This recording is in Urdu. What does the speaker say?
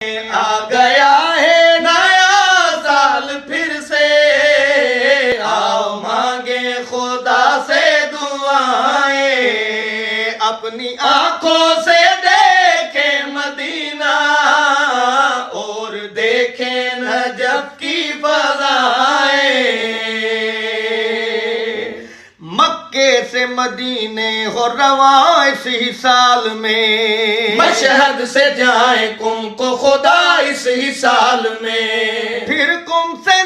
آ گیا ہے نیا سال پھر سے، آؤ مانگے خدا سے دعائیں، اپنی آنکھوں سے دیکھے مدینہ اور دیکھے نجف کی فضائیں، مکے سے مدینے ہو رواں اسی سال میں، مشہد سے جائیں کم کو خدا اسی سال میں، پھر کم سے